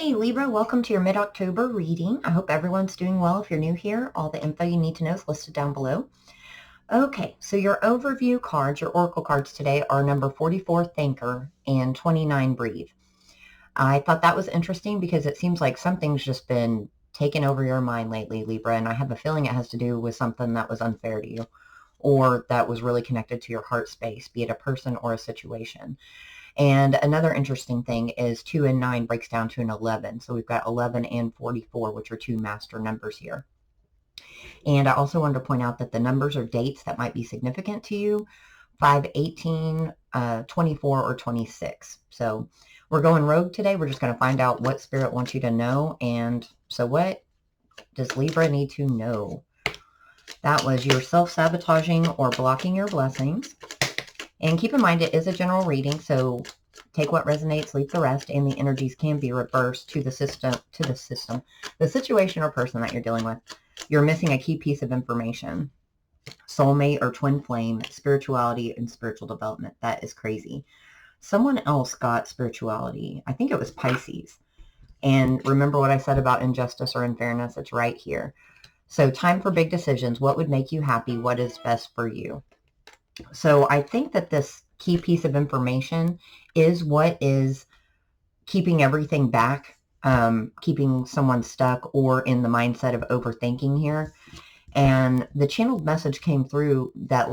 Hey Libra, welcome to your mid-October reading. I hope everyone's doing well. If you're new here, all the info you need to know is listed down below. Okay, so your overview cards, your oracle cards today are number 44, Thinker, and 29, Breathe. I thought that was interesting because it seems like something's just been taken over your mind lately, Libra, and I have a feeling it has to do with something that was unfair to you or that was really connected to your heart space, be it a person or a situation. And another interesting thing is 2 and 9 breaks down to an 11. So we've got 11 and 44, which are two master numbers here. And I also wanted to point out that the numbers are dates that might be significant to you: 5, 18, 24, or 26. So we're going rogue today. We're just going to find out what Spirit wants you to know. And so what does Libra need to know? That was your self-sabotaging or blocking your blessings. And keep in mind, it is a general reading, so take what resonates, leave the rest, and the energies can be reversed to the situation or person that you're dealing with. You're missing a key piece of information: soulmate or twin flame, spirituality, and spiritual development. That is crazy. Someone else got spirituality. I think it was Pisces. And remember what I said about injustice or unfairness? It's right here. So time for big decisions. What would make you happy? What is best for you? So I think that this key piece of information is what is keeping everything back, keeping someone stuck or in the mindset of overthinking here. And the channeled message came through that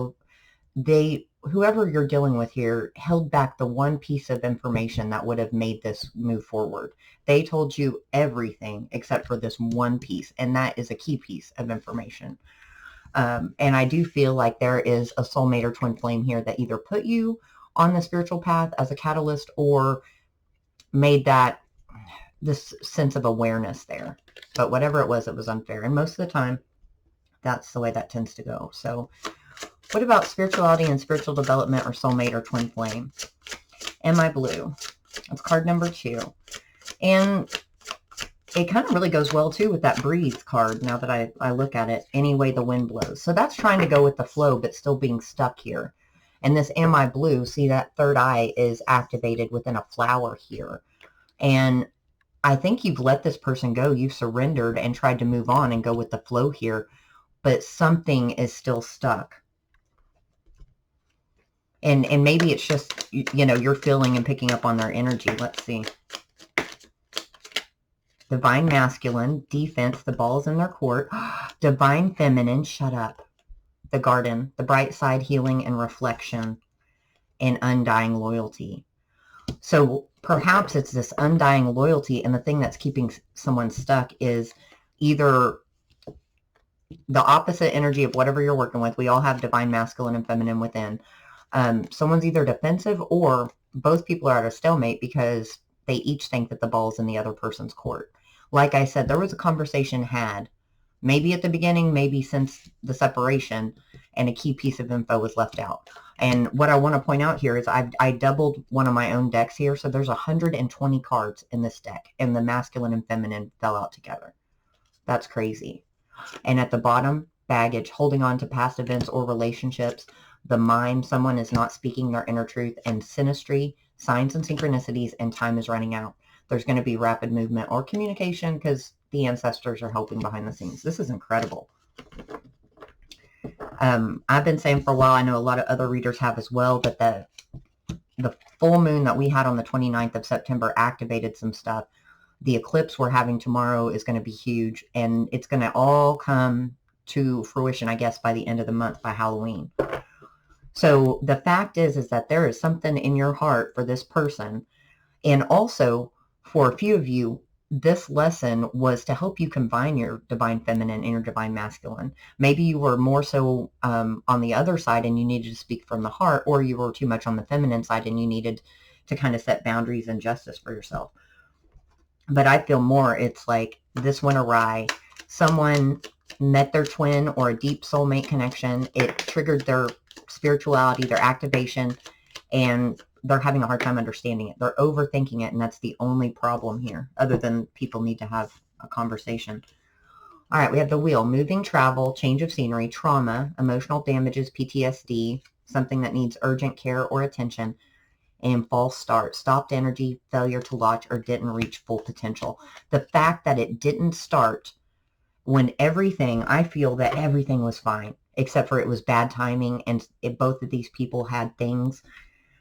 whoever you're dealing with here held back the one piece of information that would have made this move forward. They told you everything except for this one piece, and that is a key piece of information. And I do feel like there is a soulmate or twin flame here that either put you on the spiritual path as a catalyst or made this sense of awareness there. But whatever it was unfair. And most of the time, that's the way that tends to go. So what about spirituality and spiritual development or soulmate or twin flame? Am I blue? That's card number 2. And it kind of really goes well, too, with that Breathe card, now that I look at it, any way the wind blows. So that's trying to go with the flow, but still being stuck here. And this Am I Blue, see that third eye is activated within a flower here. And I think you've let this person go. You've surrendered and tried to move on and go with the flow here, but something is still stuck. And maybe it's just, you're feeling and picking up on their energy. Let's see. Divine Masculine, defense, the ball's in their court. Divine Feminine, shut up. The Garden, the bright side, healing and reflection, and undying loyalty. So perhaps it's this undying loyalty, and the thing that's keeping someone stuck is either the opposite energy of whatever you're working with. We all have divine masculine and feminine within. Someone's either defensive or both people are at a stalemate because they each think that the ball's in the other person's court. Like I said, there was a conversation had, maybe at the beginning, maybe since the separation, and a key piece of info was left out. And what I want to point out here is I doubled one of my own decks here. So there's 120 cards in this deck, and the masculine and feminine fell out together. That's crazy. And at the bottom, baggage, holding on to past events or relationships, the mind, someone is not speaking their inner truth, and synastry, signs and synchronicities, and time is running out. There's going to be rapid movement or communication because the ancestors are helping behind the scenes. This is incredible. I've been saying for a while, I know a lot of other readers have as well, but the full moon that we had on the 29th of September activated some stuff. The eclipse we're having tomorrow is going to be huge, and it's going to all come to fruition, I guess, by the end of the month, by Halloween. So the fact is that there is something in your heart for this person. And also, for a few of you, this lesson was to help you combine your divine feminine and your divine masculine. Maybe you were more so on the other side and you needed to speak from the heart, or you were too much on the feminine side and you needed to kind of set boundaries and justice for yourself. But I feel more it's like this went awry. Someone met their twin or a deep soulmate connection. It triggered their spirituality, their activation, and they're having a hard time understanding it. They're overthinking it, and that's the only problem here, other than people need to have a conversation. All right, we have the wheel: moving, travel, change of scenery, trauma, emotional damages, PTSD, something that needs urgent care or attention, and false start, stopped energy, failure to launch, or didn't reach full potential. The fact that it didn't start when I feel that everything was fine, except for it was bad timing, and both of these people had things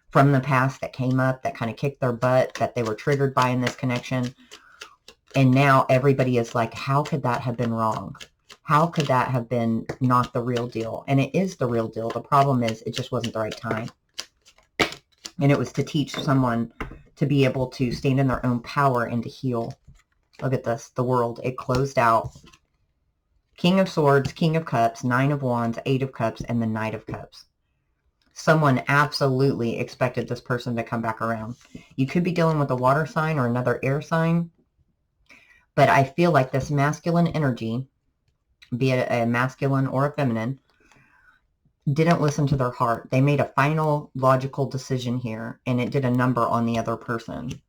from the past that came up that kind of kicked their butt, that they were triggered by in this connection. And now everybody is like, how could that have been wrong? How could that have been not the real deal? And it is the real deal. The problem is it just wasn't the right time. And it was to teach someone to be able to stand in their own power and to heal. Look at this, the world. It closed out. King of Swords, King of Cups, Nine of Wands, Eight of Cups, and the Knight of Cups. Someone absolutely expected this person to come back around. You could be dealing with a water sign or another air sign. But I feel like this masculine energy, be it a masculine or a feminine, didn't listen to their heart. They made a final logical decision here, and it did a number on the other person,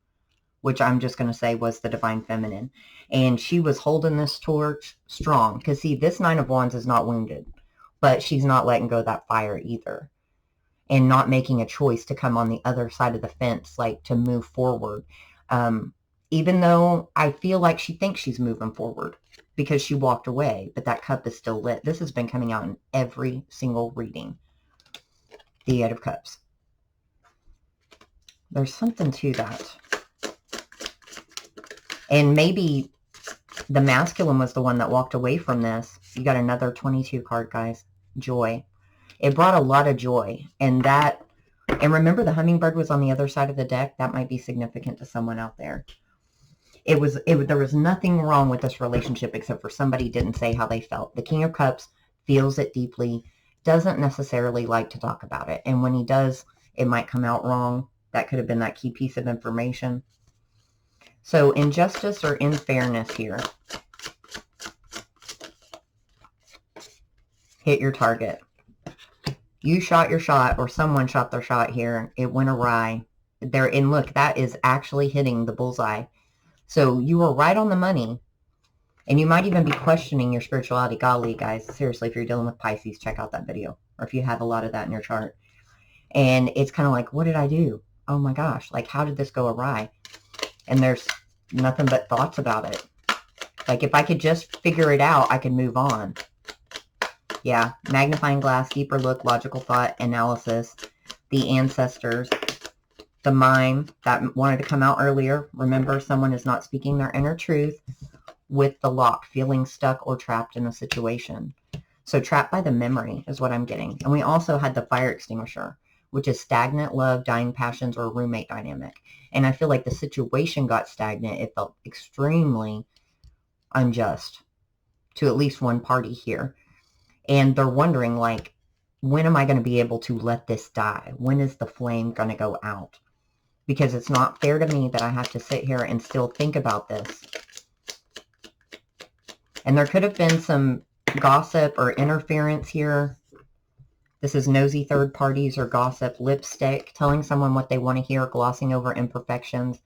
which I'm just going to say was the divine feminine. And she was holding this torch strong. Because, see, this Nine of Wands is not wounded, but she's not letting go of that fire either. And not making a choice to come on the other side of the fence, like to move forward. Even though I feel like she thinks she's moving forward because she walked away, but that cup is still lit. This has been coming out in every single reading. The Eight of Cups. There's something to that. And maybe the masculine was the one that walked away from this. You got another 22 card, guys. Joy. It brought a lot of joy. And remember the hummingbird was on the other side of the deck? That might be significant to someone out there. There was nothing wrong with this relationship except for somebody didn't say how they felt. The King of Cups feels it deeply, doesn't necessarily like to talk about it. And when he does, it might come out wrong. That could have been that key piece of information. So injustice or unfairness here. Hit your target. You shot your shot, or someone shot their shot here. It went awry. And look, that is actually hitting the bullseye. So you were right on the money. And you might even be questioning your spirituality. Golly, guys, seriously, if you're dealing with Pisces, check out that video. Or if you have a lot of that in your chart. And it's kind of like, what did I do? Oh my gosh, like how did this go awry? And there's nothing but thoughts about it. Like if I could just figure it out, I could move on. Yeah, magnifying glass, deeper look, logical thought, analysis, the ancestors, the mime that wanted to come out earlier. Remember, someone is not speaking their inner truth with the lock, feeling stuck or trapped in a situation. So trapped by the memory is what I'm getting. And we also had the fire extinguisher, which is stagnant love, dying passions, or roommate dynamic. And I feel like the situation got stagnant. It felt extremely unjust to at least one party here. And they're wondering, like, when am I going to be able to let this die? When is the flame going to go out? Because it's not fair to me that I have to sit here and still think about this. And there could have been some gossip or interference here. This is nosy third parties or gossip, lipstick, telling someone what they want to hear, glossing over imperfections,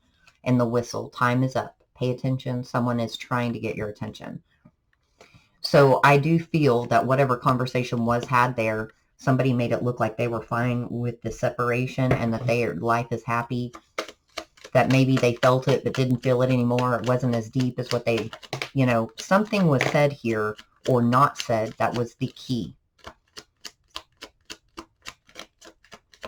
and the whistle. Time is up. Pay attention. Someone is trying to get your attention. So I do feel that whatever conversation was had there, somebody made it look like they were fine with the separation and that their life is happy, that maybe they felt it but didn't feel it anymore. It wasn't as deep as what they, something was said here or not said that was the key.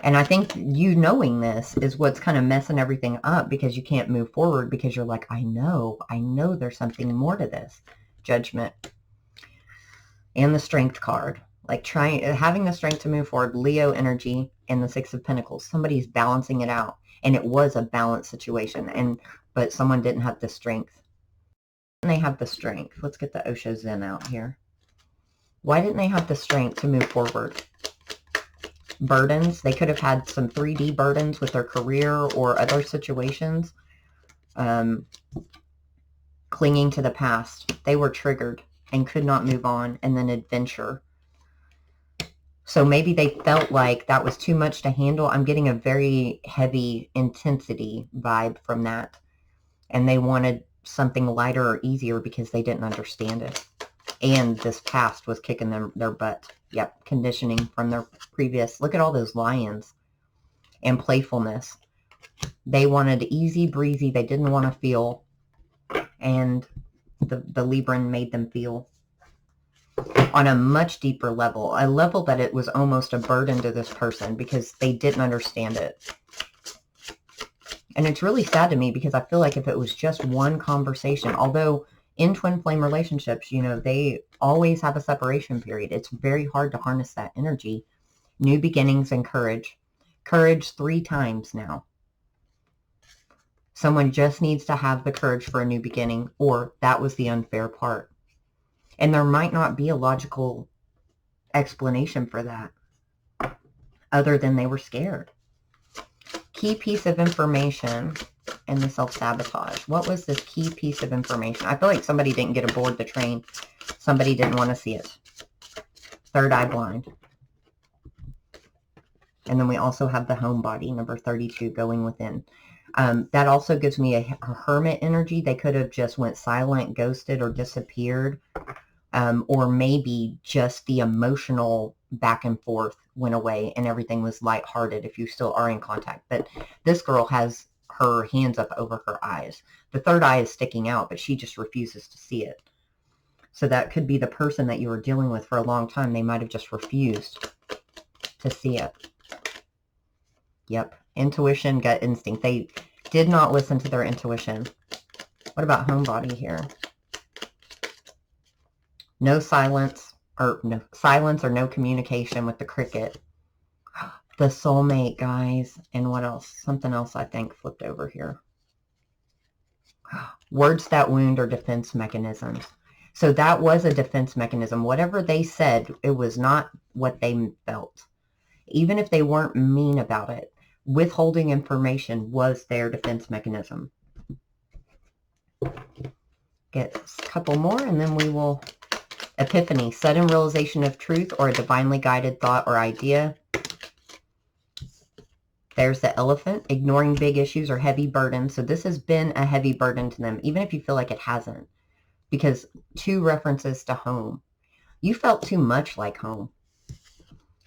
And I think you knowing this is what's kind of messing everything up, because you can't move forward because you're like, I know there's something more to this. Judgment. And the Strength card. Like having the strength to move forward. Leo energy and the Six of Pentacles. Somebody's balancing it out. And it was a balanced situation. But someone didn't have the strength. And they have the strength. Let's get the Osho Zen out here. Why didn't they have the strength to move forward? Burdens. They could have had some 3D burdens with their career or other situations. Clinging to the past. They were triggered and could not move on. And then adventure. So maybe they felt like that was too much to handle. I'm getting a very heavy intensity vibe from that. And they wanted something lighter or easier because they didn't understand it. And this past was kicking their butt. Yep, conditioning from their previous. Look at all those lions and playfulness. They wanted easy breezy. They didn't want to feel. And the Libran made them feel on a much deeper level. A level that it was almost a burden to this person because they didn't understand it. And it's really sad to me because I feel like if it was just one conversation, although in twin flame relationships, you know, they always have a separation period. It's very hard to harness that energy. New beginnings and courage. Courage 3 times now. Someone just needs to have the courage for a new beginning, or that was the unfair part. And there might not be a logical explanation for that other than they were scared. Key piece of information in the self-sabotage. What was this key piece of information? I feel like somebody didn't get aboard the train. Somebody didn't want to see it. Third eye blind. And then we also have the homebody, number 32, going within. That also gives me a hermit energy. They could have just went silent, ghosted, or disappeared. Or maybe just the emotional back and forth went away and everything was lighthearted if you still are in contact. But this girl has her hands up over her eyes. The third eye is sticking out, but she just refuses to see it. So that could be the person that you were dealing with for a long time. They might have just refused to see it. Yep. Intuition, gut instinct. They did not listen to their intuition. What about homebody here? No silence, or no communication with the cricket. The soulmate, guys. And what else? Something else I think flipped over here. Words that wound or defense mechanisms. So that was a defense mechanism. Whatever they said, it was not what they felt. Even if they weren't mean about it, withholding information was their defense mechanism. Get a couple more and then we will... Epiphany, sudden realization of truth or a divinely guided thought or idea. There's the elephant, ignoring big issues or heavy burdens. So this has been a heavy burden to them, even if you feel like it hasn't. Because 2 references to home. You felt too much like home.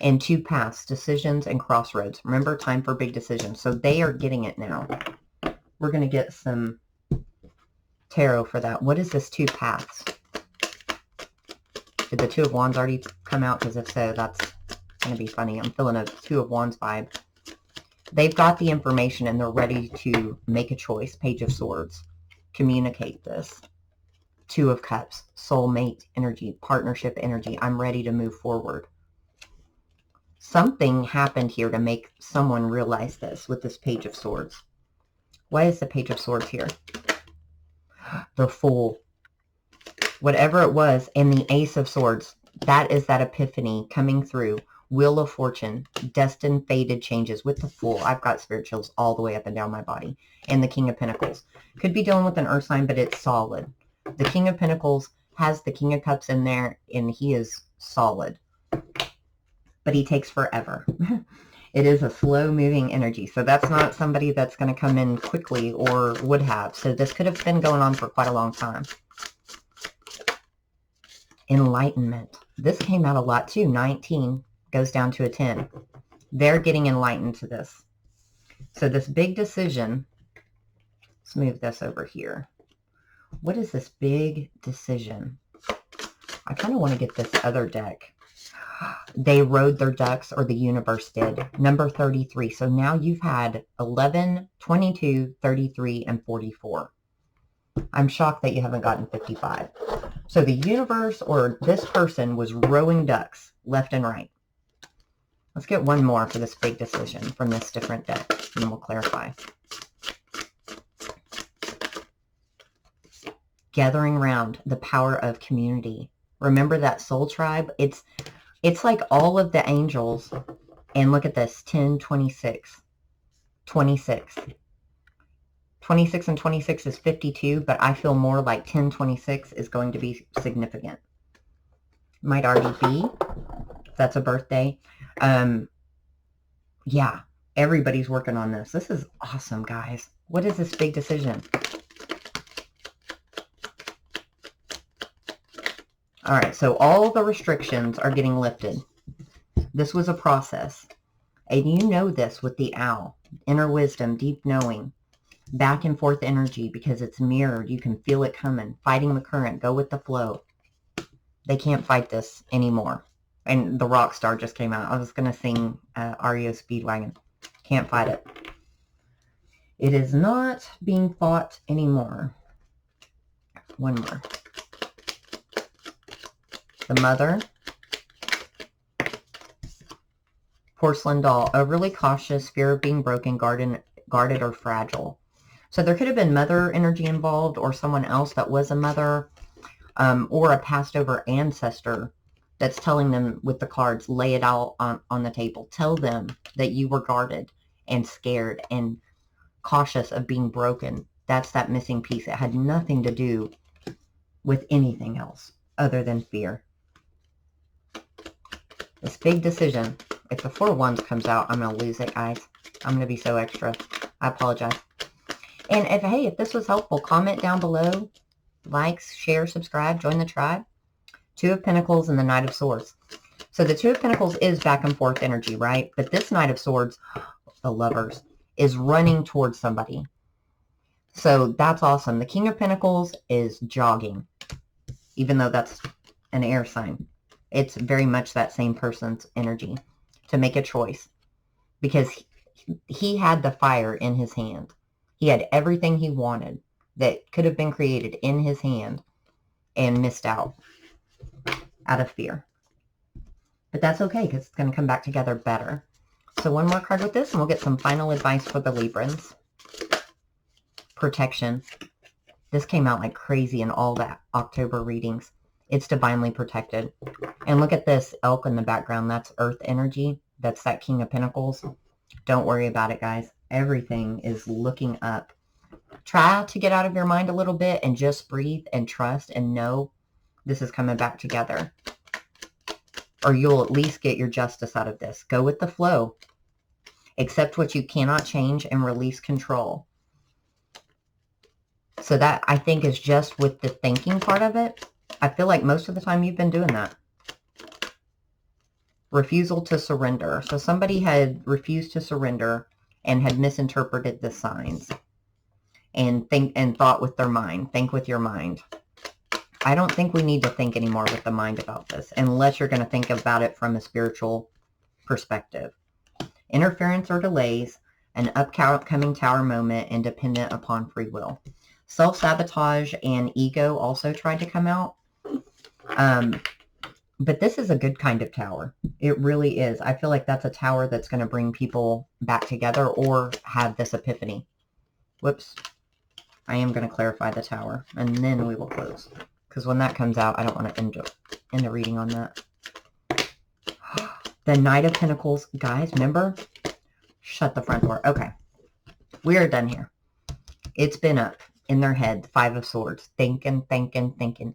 And 2 paths, decisions and crossroads. Remember, time for big decisions. So they are getting it now. We're going to get some tarot for that. What is this 2 paths? Did the 2 of Wands already come out? Because if so, that's going to be funny. I'm feeling a 2 of Wands vibe. They've got the information and they're ready to make a choice. Page of Swords. Communicate this. 2 of Cups. Soulmate energy. Partnership energy. I'm ready to move forward. Something happened here to make someone realize this with this Page of Swords. Why is the Page of Swords here? The Fool. Whatever it was, and the Ace of Swords, that is that epiphany coming through. Wheel of Fortune, destined, fated changes with the Fool. I've got spirit chills all the way up and down my body. And the King of Pentacles. Could be dealing with an earth sign, but it's solid. The King of Pentacles has the King of Cups in there, and he is solid. But he takes forever. It is a slow-moving energy. So that's not somebody that's going to come in quickly or would have. So this could have been going on for quite a long time. Enlightenment. This came out a lot too. 19 goes down to a 10. They're getting enlightened to this. So this big decision, let's move this over here. What is this big decision? I kind of want to get this other deck. They rode their ducks, or the universe did. Number 33. So now you've had 11, 22, 33, and 44. I'm shocked that you haven't gotten 55. So the universe or this person was rowing ducks left and right. Let's get one more for this big decision from this different deck, and then we'll clarify. Gathering around, the power of community. Remember that soul tribe? It's like all of the angels. And look at this, 10, 26, 26. 26 and 26 is 52, but I feel more like 1026 is going to be significant. Might already be, if that's a birthday. Yeah, everybody's working on this. This is awesome, guys. What is this big decision? All right, so all the restrictions are getting lifted. This was a process. And you know this with the owl. inner wisdom, deep knowing, back and forth energy because it's mirrored. You can feel it coming, fighting the current, go with the flow. They can't fight this anymore. And the rock star just came out. I was going to sing REO Speedwagon. Can't fight it. It is not being fought anymore. One more. The Mother. Porcelain doll. Overly cautious, fear of being broken, guarded or fragile. So there could have been mother energy involved, or someone else that was a mother, or a passed over ancestor that's telling them with the cards, lay it out on the table. Tell them that you were guarded and scared and cautious of being broken. That's that missing piece. It had nothing to do with anything else other than fear. This big decision. If the Four of Wands comes out, I'm going to lose it, guys. I'm going to be so extra. I apologize. And if this was helpful, comment down below. Likes, share, subscribe, join the tribe. Two of Pentacles and the Knight of Swords. So the Two of Pentacles is back and forth energy, right? But this Knight of Swords, the Lovers, is running towards somebody. So that's awesome. The King of Pentacles is jogging, even though that's an air sign. It's very much that same person's energy to make a choice, because he had the fire in his hand. He had everything he wanted that could have been created in his hand and missed out of fear. But that's okay, because it's going to come back together better. So one more card with this, and we'll get some final advice for the Librans. Protection. This came out like crazy in all the October readings. It's divinely protected. And look at this elk in the background. That's earth energy. That's that King of Pentacles. Don't worry about it, guys. Everything is looking up. Try to get out of your mind a little bit and just breathe and trust and know this is coming back together. Or you'll at least get your justice out of this. Go with the flow. Accept what you cannot change and release control. So that, I think, is just with the thinking part of it. I feel like most of the time you've been doing that. Refusal to surrender. So somebody had refused to surrender and had misinterpreted the signs. And thought with their mind. Think with your mind. I don't think we need to think anymore with the mind about this, unless you're going to think about it from a spiritual perspective. Interference or delays, an upcoming tower moment, and dependent upon free will. Self-sabotage and ego also tried to come out. But this is a good kind of tower. It really is. I feel like that's a tower that's going to bring people back together or have this epiphany. Whoops. I am going to clarify the tower, and then we will close. Because when that comes out, I don't want to end the reading on that. The Knight of Pentacles. Guys, remember? Shut the front door. Okay. We are done here. It's been up in their head. 5 of Swords. Thinking.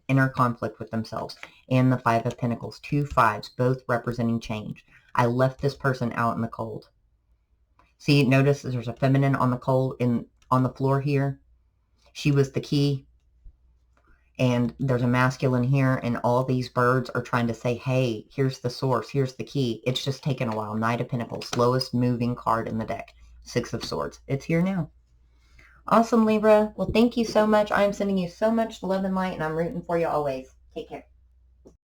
Inner conflict with themselves. And the 5 of Pentacles. 2 5s, both representing change. I left this person out in the cold. See, notice there's a feminine on the cold on the floor here. She was the key. And there's a masculine here, and all these birds are trying to say, hey, here's the source, here's the key. It's just taken a while. Knight of Pentacles, slowest moving card in the deck. 6 of Swords. It's here now. Awesome, Libra. Well, thank you so much. I'm sending you so much love and light, and I'm rooting for you always. Take care.